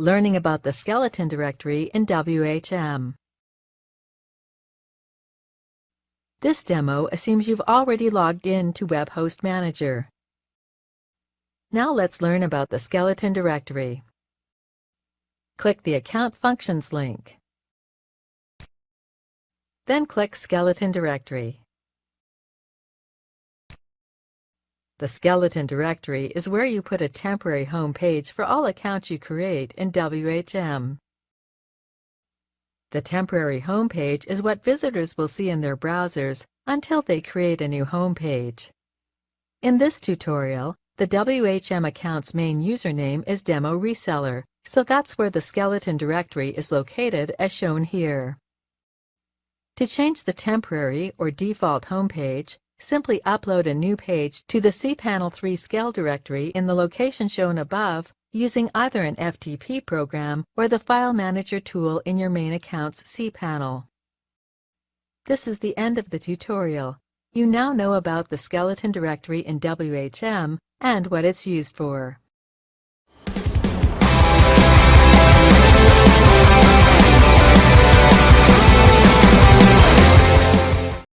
Learning about the skeleton directory in WHM. This demo assumes you've already logged in to WebHost Manager. Now let's learn about the skeleton directory. Click the Account Functions link. Then click Skeleton Directory. The skeleton directory is where you put a temporary home page for all accounts you create in WHM. The temporary home page is what visitors will see in their browsers until they create a new home page. In this tutorial, the WHM account's main username is demoreseller, so that's where the skeleton directory is located as shown here. To change the temporary or default home page, simply upload a new page to the cPanel 3 scale directory in the location shown above using either an FTP program or the File Manager tool in your main account's cPanel. This is the end of the tutorial. You now know about the skeleton directory in WHM and what it's used for.